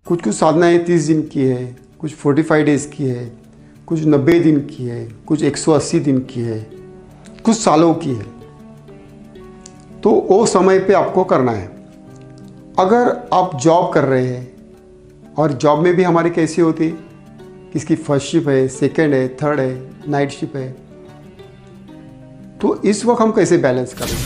कुछ कुछ साधनाएँ 30 दिन की है, कुछ 45 डेज़ की है, कुछ 90 दिन की है, कुछ 180 दिन की है, कुछ सालों की है। तो वो समय पे आपको करना है। अगर आप जॉब कर रहे हैं और जॉब में भी हमारी कैसी होती है, किसकी फर्स्ट शिफ्ट है, सेकंड है, थर्ड है, नाइट शिफ्ट है, तो इस वक्त हम कैसे बैलेंस करें।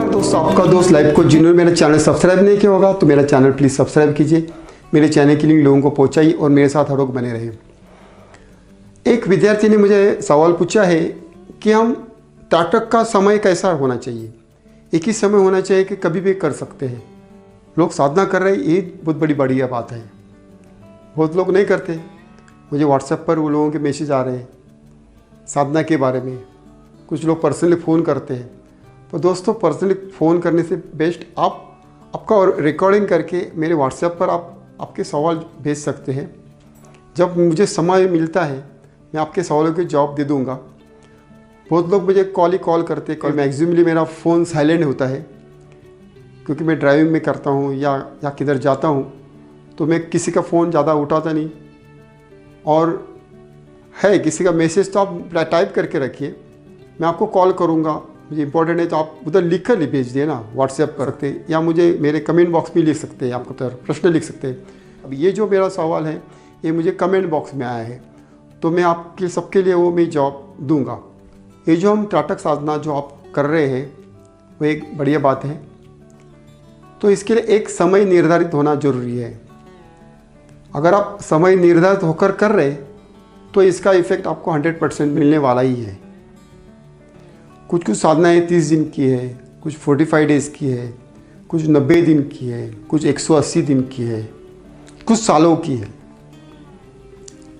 दोस्तों, आपका दोस्त लाइफ कोच। जिन्होंने मेरा चैनल सब्सक्राइब नहीं किया होगा तो मेरा चैनल प्लीज़ सब्सक्राइब कीजिए। मेरे चैनल की लिंक लोगों को पहुंचाइए और मेरे साथ हर वक्त बने रहें। एक विद्यार्थी ने मुझे सवाल पूछा है कि हम नाटक का समय कैसा होना चाहिए। एक ही समय होना चाहिए कि कभी भी कर सकते हैं। लोग साधना कर रहे हैं, ये बहुत बढ़िया बात है। बहुत लोग नहीं करते। मुझे व्हाट्सएप पर वो लोगों के मैसेज आ रहे हैं साधना के बारे में। कुछ लोग पर्सनली फ़ोन करते हैं। तो दोस्तों, पर्सनली फ़ोन करने से बेस्ट आपका रिकॉर्डिंग करके मेरे व्हाट्सएप पर आपके सवाल भेज सकते हैं। जब मुझे समय मिलता है मैं आपके सवालों के जवाब दे दूंगा। बहुत लोग मुझे कॉल करते हैं। मैक्सिमली मेरा फ़ोन साइलेंट होता है क्योंकि मैं ड्राइविंग में करता हूँ या किधर जाता हूँ, तो मैं किसी का फ़ोन ज़्यादा उठाता नहीं। और है किसी का मैसेज तो आप टाइप करके रखिए, मैं आपको कॉल करूँगा। मुझे इंपॉर्टेंट है तो आप उधर लिख कर भेज दिए ना, व्हाट्सएप कर सकते या मुझे मेरे कमेंट बॉक्स में लिख सकते हैं। आपको तरफ प्रश्न लिख सकते हैं। अब ये जो मेरा सवाल है ये मुझे कमेंट बॉक्स में आया है, तो मैं आपके सबके लिए वो मैं जवाब दूंगा। ये जो हम त्राटक साधना जो आप कर रहे हैं वो एक बढ़िया बात है। तो इसके लिए एक समय निर्धारित होना जरूरी है। अगर आप समय निर्धारित होकर कर रहे तो इसका इफेक्ट आपको 100% मिलने वाला ही है। कुछ कुछ साधनाएँ 30 दिन की है, कुछ 45 डेज़ की है, कुछ 90 दिन की है, कुछ 180 दिन की है, कुछ सालों की है।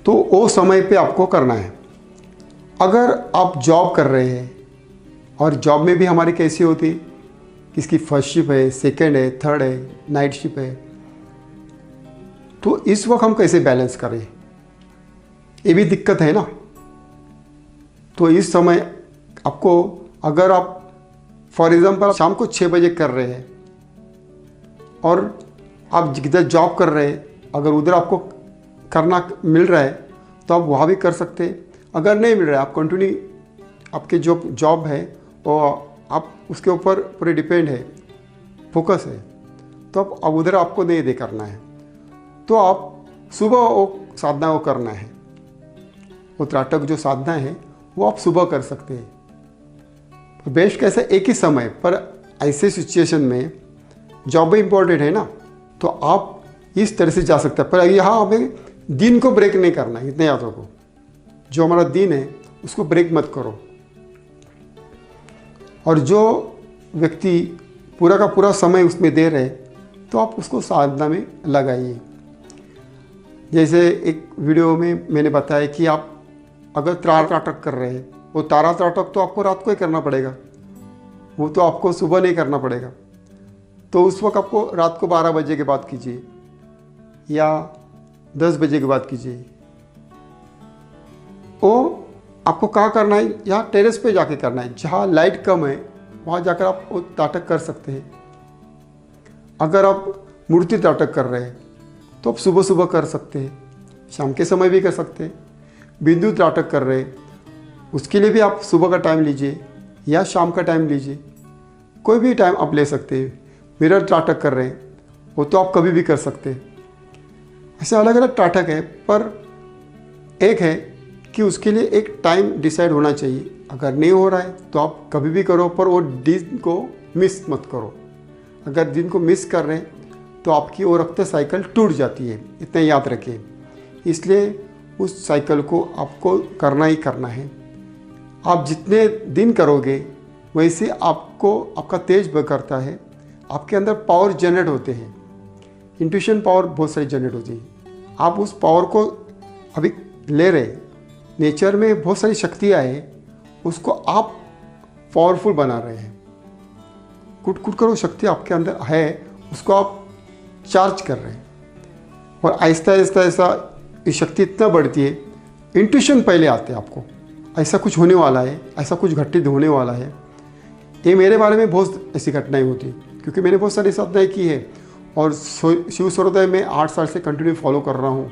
तो वो समय पे आपको करना है। अगर आप जॉब कर रहे हैं और जॉब में भी हमारी कैसी होती है, किसकी फर्स्ट शिफ्ट है, सेकंड है, थर्ड है, नाइट शिफ्ट है, तो इस वक्त हम कैसे बैलेंस करें, ये भी दिक्कत है ना। तो इस समय आपको, अगर आप फॉर एग्ज़ाम्पल शाम को 6 बजे कर रहे हैं और आप जिधर जॉब कर रहे हैं, अगर उधर आपको करना मिल रहा है तो आप वहाँ भी कर सकते हैं। अगर नहीं मिल रहा है, आप कंटिन्यू आपके जो जॉब है वो आप उसके ऊपर पूरे डिपेंड है, फोकस है, तो अब उधर आपको नहीं दे करना है। तो आप सुबह वो साधना वो करना है। वो त्राटक जो साधना है वो आप सुबह कर सकते हैं। बेस्ट कैसे, एक ही समय पर। ऐसे सिचुएशन में जॉब भी इम्पोर्टेंट है ना, तो आप इस तरह से जा सकते हैं। पर यहाँ हमें दिन को ब्रेक नहीं करना है, इतने याद रखो। जो हमारा दिन है उसको ब्रेक मत करो। और जो व्यक्ति पूरा का पूरा समय उसमें दे रहे तो आप उसको साधना में लगाइए। जैसे एक वीडियो में मैंने बताया कि आप अगर त्राटक कर रहे हैं, वो तारा त्राटक तो आपको रात को ही करना पड़ेगा, वो तो आपको सुबह नहीं करना पड़ेगा। तो उस वक्त आपको रात को 12 बजे के बाद कीजिए या 10 बजे के बाद कीजिए। वो आपको कहाँ करना है, यहाँ टेरेस पे जाके करना है, जहाँ लाइट कम है वहाँ जाकर आप वो त्राटक कर सकते हैं। अगर आप मूर्ति त्राटक कर रहे हैं तो आप सुबह सुबह कर सकते हैं, शाम के समय भी कर सकते हैं। बिंदु त्राटक कर रहे हैं उसके लिए भी आप सुबह का टाइम लीजिए या शाम का टाइम लीजिए, कोई भी टाइम आप ले सकते हैं। मिरर त्राटक कर रहे हैं वो तो आप कभी भी कर सकते हैं। ऐसे अलग अलग त्राटक है, पर एक है कि उसके लिए एक टाइम डिसाइड होना चाहिए। अगर नहीं हो रहा है तो आप कभी भी करो, पर वो दिन को मिस मत करो। अगर दिन को मिस कर रहे हैं तो आपकी वो रक्त साइकिल टूट जाती है, इतना याद रखिए। इसलिए उस साइकिल को आपको करना ही करना है। आप जितने दिन करोगे वैसे आपको आपका तेज करता है, आपके अंदर पावर जनरेट होते हैं, इंट्यूशन पावर बहुत सारी जनरेट होती है। आप उस पावर को अभी ले रहे, नेचर में बहुत सारी शक्तियाँ हैं, उसको आप पावरफुल बना रहे हैं। कुट कुट करो शक्ति आपके अंदर है, उसको आप चार्ज कर रहे हैं, और आहिस्ता आहिस्ता ऐसा ये शक्ति इतना बढ़ती है, इंट्यूशन पहले आते हैं आपको, ऐसा कुछ होने वाला है, ऐसा कुछ घटित होने वाला है। ये मेरे बारे में बहुत ऐसी घटनाएं होती, क्योंकि मैंने बहुत सारी साधनाएं की है और शिव सर्वोदय में 8 साल से कंटिन्यू फॉलो कर रहा हूँ,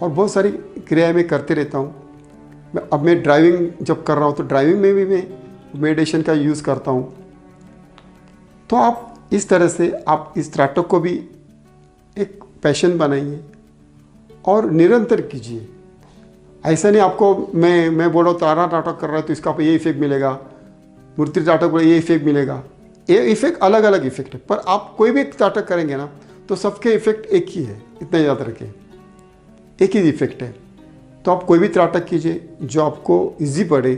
और बहुत सारी क्रियाएं मैं करते रहता हूँ। अब मैं ड्राइविंग जब कर रहा हूँ तो ड्राइविंग में भी मैं मेडिटेशन का यूज़ करता हूँ। तो आप इस तरह से आप इस त्राटक को भी एक पैशन बनाइए और निरंतर कीजिए। ऐसा नहीं आपको मैं बोल रहा हूँ तारा त्राटक कर रहा है तो इसका ये इफेक्ट मिलेगा, मूर्ति त्राटक बोले ये इफेक्ट मिलेगा। ये इफेक्ट अलग अलग इफेक्ट है, पर आप कोई भी त्राटक करेंगे ना तो सबके इफेक्ट एक ही है, इतना याद रखें, एक ही इफेक्ट है। तो आप कोई भी त्राटक कीजिए जो आपको इजी पड़े,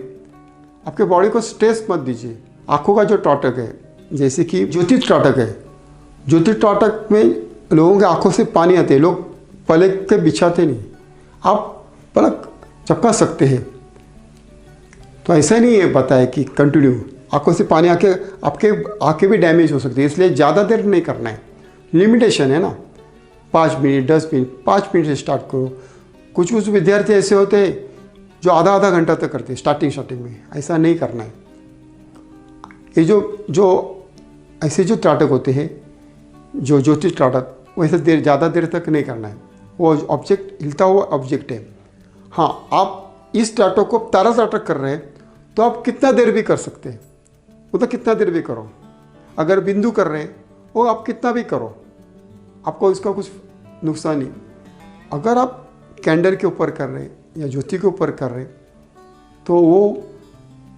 आपके बॉडी को स्ट्रेस मत दीजिए। आँखों का जो त्राटक है, जैसे कि ज्योतिष त्राटक है, ज्योतिष त्राटक में लोगों के आंखों से पानी आते हैं, लोग पलक के बिछाते नहीं, आप पलक चपका सकते हैं। तो ऐसा नहीं है पता है कि कंटिन्यू आंखों से पानी आके आपके आंखें भी डैमेज हो सकती है, इसलिए ज़्यादा देर नहीं करना है, लिमिटेशन है ना, 5 मिनट 10 मिनट 5 मिनट से स्टार्ट करो। कुछ कुछ विद्यार्थी ऐसे होते हैं जो आधा घंटा तक करते हैं स्टार्टिंग में, ऐसा नहीं करना है। ये जो ऐसे जो त्राटक होते हैं, जो ज्योतिष त्राटक, वैसे ज़्यादा देर तक नहीं करना है, वो ऑब्जेक्ट हिलता हुआ ऑब्जेक्ट है। हाँ, आप इस त्राटक को तारा त्राटक कर रहे हैं तो आप कितना देर भी कर सकते हैं, मतलब कितना देर भी करो। अगर बिंदु कर रहे हैं वो आप कितना भी करो, आपको इसका कुछ नुकसान नहीं। अगर आप कैंडल के ऊपर कर रहे हैं या ज्योति के ऊपर कर रहे हैं तो वो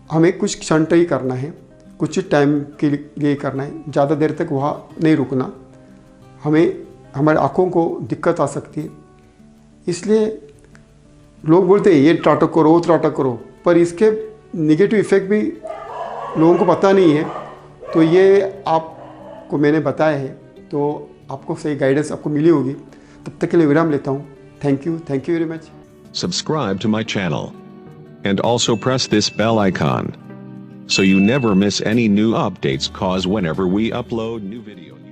हमें कुछ क्षण ही करना है, कुछ टाइम के लिए करना है, ज़्यादा देर तक वहाँ नहीं रुकना, हमें हमारे आँखों को दिक्कत आ सकती है। इसलिए लोग बोलते हैं ये त्राटक करो वो त्राटक करो, पर इसके नेगेटिव इफेक्ट भी लोगों को पता नहीं है। तो ये आपको मैंने बताया है, तो आपको सही गाइडेंस आपको मिली होगी। तब तक के लिए विराम लेता हूँ। Thank you very much. Subscribe to my channel and also press this bell icon so you never miss any new updates, cause whenever we upload new videos